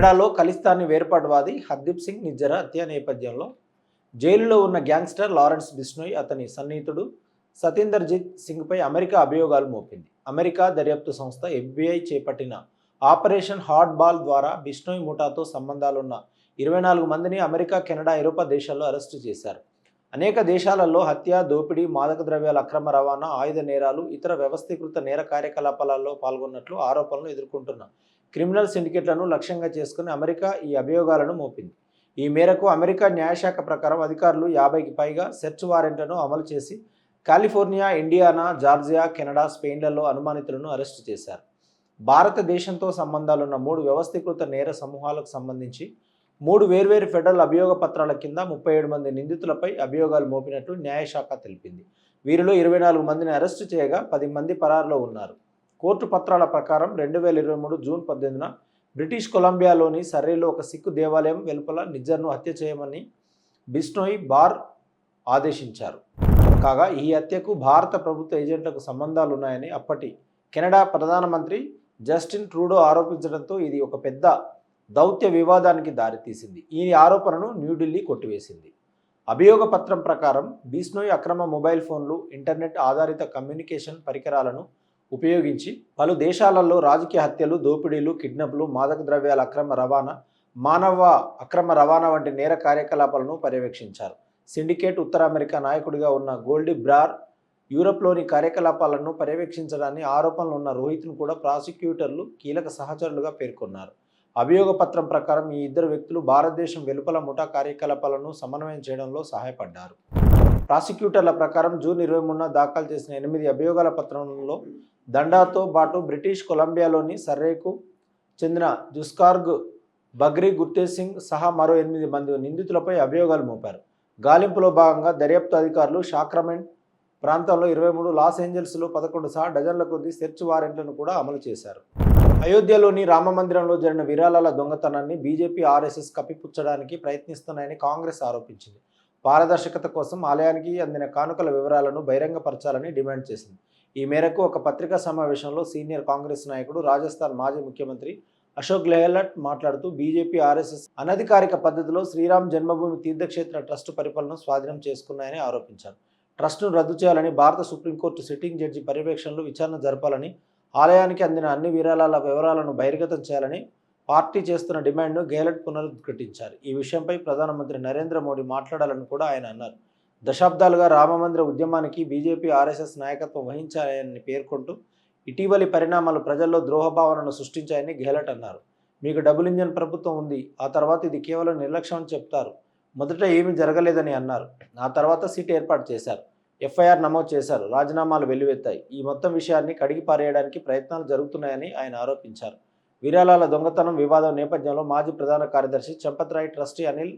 కెనడాలో ఖలిస్తానీ వేర్పాటువాది హర్దీప్ సింగ్ నిజ్జర్ హత్య నేపథ్యంలో జైలులో ఉన్న గ్యాంగ్స్టర్ లారెన్స్ బిష్నోయ్ అతని సన్నిహితుడు సతీందర్జీత్ సింగ్పై అమెరికా అభియోగాలు మోపింది. అమెరికా దర్యాప్తు సంస్థ FBI చేపట్టిన ఆపరేషన్ హార్డ్ బాల్ ద్వారా బిష్నోయ్ ముఠాతో సంబంధాలున్న 24 మందిని అమెరికా, కెనడా, ఐరోపా దేశాల్లో అరెస్టు చేశారు. అనేక దేశాలలో హత్య, దోపిడీ, మాదక ద్రవ్యాల అక్రమ రవాణా, ఆయుధ నేరాలు, ఇతర వ్యవస్థీకృత నేర కార్యకలాపాలలో పాల్గొన్నట్లు ఆరోపణలు ఎదుర్కొంటున్న క్రిమినల్ సిండికేట్లను లక్ష్యంగా చేసుకుని అమెరికా ఈ అభియోగాలను మోపింది. ఈ మేరకు అమెరికా న్యాయశాఖ ప్రకారం అధికారులు 50కి పైగా సెర్చ్ వారెంట్లను అమలు చేసి కాలిఫోర్నియా, ఇండియానా, జార్జియా, కెనడా, స్పెయిన్లలో అనుమానితులను అరెస్టు చేశారు. భారతదేశంతో సంబంధాలున్న 3 వ్యవస్థీకృత నేర సమూహాలకు సంబంధించి 3 వేర్వేరు ఫెడరల్ అభియోగ పత్రాల కింద 37 మంది నిందితులపై అభియోగాలు మోపినట్లు న్యాయశాఖ తెలిపింది. వీరిలో 24 మందిని అరెస్టు చేయగా 10 మంది పరారులో ఉన్నారు. కోర్టు పత్రాల ప్రకారం 2023 జూన్ 18న బ్రిటిష్ కొలంబియాలోని సర్రేలో ఒక సిక్కు దేవాలయం వెలుపల నిజ్జర్ను హత్య చేయమని బిష్నోయ్ బార్ ఆదేశించారు. కాగా ఈ హత్యకు భారత ప్రభుత్వ ఏజెంట్లకు సంబంధాలున్నాయని అప్పటి కెనడా ప్రధానమంత్రి జస్టిన్ ట్రూడో ఆరోపించడంతో ఇది ఒక పెద్ద దౌత్య వివాదానికి దారితీసింది. ఈ ఆరోపణను న్యూఢిల్లీ కొట్టివేసింది. అభియోగ పత్రం ప్రకారం బిష్నోయ్ అక్రమ మొబైల్ ఫోన్లు, ఇంటర్నెట్ ఆధారిత కమ్యూనికేషన్ పరికరాలను ఉపయోగించి పలు దేశాలలో రాజకీయ హత్యలు, దోపిడీలు, కిడ్నాప్లు, మాదక ద్రవ్యాల అక్రమ రవాణా, మానవ అక్రమ రవాణా వంటి నేర కార్యకలాపాలను పర్యవేక్షించారు. సిండికేట్ ఉత్తర అమెరికా నాయకుడిగా ఉన్న గోల్డీ బ్రార్ యూరప్లోని కార్యకలాపాలను పర్యవేక్షించడాన్ని ఆరోపణలు ఉన్న రోహిత్ను కూడా ప్రాసిక్యూటర్లు కీలక సహచరులుగా పేర్కొన్నారు. అభియోగ పత్రం ప్రకారం ఈ ఇద్దరు వ్యక్తులు భారతదేశం వెలుపల ముఠా కార్యకలాపాలను సమన్వయం చేయడంలో సహాయపడ్డారు. ప్రాసిక్యూటర్ల ప్రకారం జూన్ 23న దాఖలు చేసిన 8 అభియోగాల పత్రంలో దండాతో పాటు బ్రిటిష్ కొలంబియాలోని సర్రేకు చెందిన జుస్కార్గ్, బగ్రీ గుర్తేజ్ సింగ్ సహా మరో 8 మంది నిందితులపై అభియోగాలు మోపారు. గాలింపులో భాగంగా దర్యాప్తు అధికారులు షాక్రమెంట్ ప్రాంతంలో 23, లాస్ ఏంజల్స్లో 11 సహా డజన్ల కొద్ది సెర్చ్ వారెంట్లను కూడా అమలు చేశారు. అయోధ్యలోని రామమందిరంలో జరిగిన విరాళాల దొంగతనాన్ని బీజేపీ, RSS కప్పిపుచ్చడానికి ప్రయత్నిస్తున్నాయని కాంగ్రెస్ ఆరోపించింది. పారదర్శకత కోసం ఆలయానికి అందిన కానుకల వివరాలను బహిరంగపరచాలని డిమాండ్ చేసింది. ఈ మేరకు ఒక పత్రికా సమావేశంలో సీనియర్ కాంగ్రెస్ నాయకుడు, రాజస్థాన్ మాజీ ముఖ్యమంత్రి అశోక్ గెహ్లట్ మాట్లాడుతూ బీజేపీ, RSS అనధికారిక పద్ధతిలో శ్రీరామ్ జన్మభూమి తీర్థక్షేత్ర ట్రస్టు పరిపాలనను స్వాధీనం చేసుకున్నాయని ఆరోపించారు. ట్రస్టును రద్దు చేయాలని, భారత సుప్రీంకోర్టు సిట్టింగ్ జడ్జి పర్యవేక్షణలో విచారణ జరపాలని, ఆలయానికి అందిన అన్ని విరాళాల వివరాలను బహిర్గతం చేయాలని పార్టీ చేస్తున్న డిమాండ్ను గెహ్లట్ పునరుద్ఘాటించారు. ఈ విషయంపై ప్రధానమంత్రి నరేంద్ర మోడీ మాట్లాడాలని కూడా ఆయన అన్నారు. దశాబ్దాలుగా రామమందిర ఉద్యమానికి బీజేపీ, RSS నాయకత్వం వహించాయని పేర్కొంటూ ఇటీవలి పరిణామాలు ప్రజల్లో ద్రోహభావనను సృష్టించాయని గెహ్లట్ అన్నారు. మీకు డబుల్ ఇంజన్ ప్రభుత్వం ఉంది, ఆ తర్వాత ఇది కేవలం నిర్లక్ష్యం అని చెప్తారు. మొదట ఏమీ జరగలేదని అన్నారు. ఆ తర్వాత సీట్ ఏర్పాటు చేశారు, FIR నమోదు చేశారు, రాజీనామాలు వెల్లువెత్తాయి. ఈ మొత్తం విషయాన్ని కడిగి పారేయడానికి ప్రయత్నాలు జరుగుతున్నాయని ఆయన ఆరోపించారు. విరాళాల దొంగతనం వివాదం నేపథ్యంలో మాజీ ప్రధాన కార్యదర్శి చంపత్ రాయ్, ట్రస్టీ అనిల్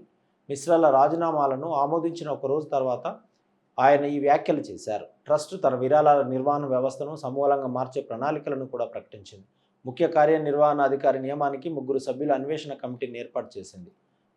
మిశ్రాల రాజీనామాలను ఆమోదించిన ఒక రోజు తర్వాత ఆయన ఈ వ్యాఖ్యలు చేశారు. ట్రస్ట్ తన విరాళాల నిర్వహణ వ్యవస్థను సమూలంగా మార్చే ప్రణాళికలను కూడా ప్రకటించింది. ముఖ్య కార్యనిర్వహణాధికారి నియమానికి 3 సభ్యుల అన్వేషణ కమిటీని ఏర్పాటు చేసింది.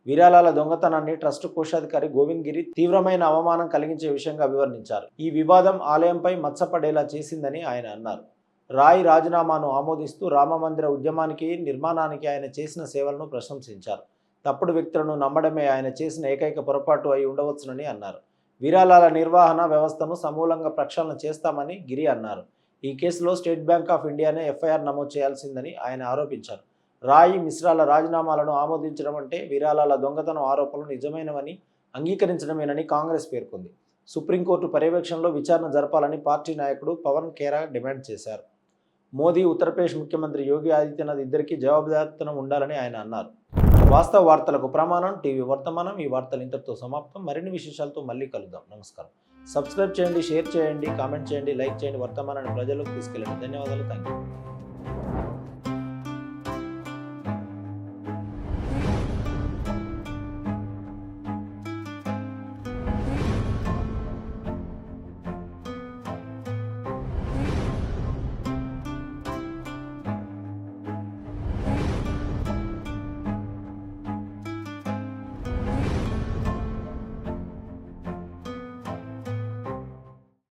విరాళాల దొంగతనాన్ని ట్రస్ట్ కోశాధికారి గోవింద్ గిరి తీవ్రమైన అవమానం కలిగించే విషయంగా అభివర్ణించారు. ఈ వివాదం ఆలయంపై మచ్చపడేలా చేసిందని ఆయన అన్నారు. రాయ్ రాజీనామాను ఆమోదిస్తూ రామమందిర ఉద్యమానికి, నిర్మాణానికి ఆయన చేసిన సేవలను ప్రశంసించారు. తప్పుడు వ్యక్తులను నమ్మడమే ఆయన చేసిన ఏకైక పొరపాటు అయి ఉండవచ్చునని అన్నారు. విరాళాల నిర్వహణ వ్యవస్థను సమూలంగా ప్రక్షాళన చేస్తామని గిరి అన్నారు. ఈ కేసులో స్టేట్ బ్యాంక్ ఆఫ్ ఇండియానే FIR నమోదు చేయాల్సిందని ఆయన ఆరోపించారు. రాయ్, మిశ్రాల రాజీనామాలను ఆమోదించడం అంటే విరాళాల దొంగతనం ఆరోపణలు నిజమైనవని అంగీకరించడమేనని కాంగ్రెస్ పేర్కొంది. సుప్రీంకోర్టు పర్యవేక్షణలో విచారణ జరపాలని పార్టీ నాయకుడు పవన్ ఖేరా డిమాండ్ చేశారు. మోదీ, ఉత్తరప్రదేశ్ ముఖ్యమంత్రి యోగి ఆదిత్యనాథ్ ఇద్దరికీ జవాబుదారీతనం ఉండాలని ఆయన అన్నారు. వాస్తవ వార్తలకు ప్రమాణం టీవీ వర్తమానం. ఈ వార్తలు ఇంతటితో సమాప్తం. మరిన్ని విశేషాలతో మళ్ళీ కలుద్దాం. నమస్కారం. సబ్స్క్రైబ్ చేయండి, షేర్ చేయండి, కామెంట్ చేయండి, లైక్ చేయండి. వర్తమానాన్ని ప్రజలకు తీసుకెళ్ళండి. ధన్యవాదాలు. Thank you.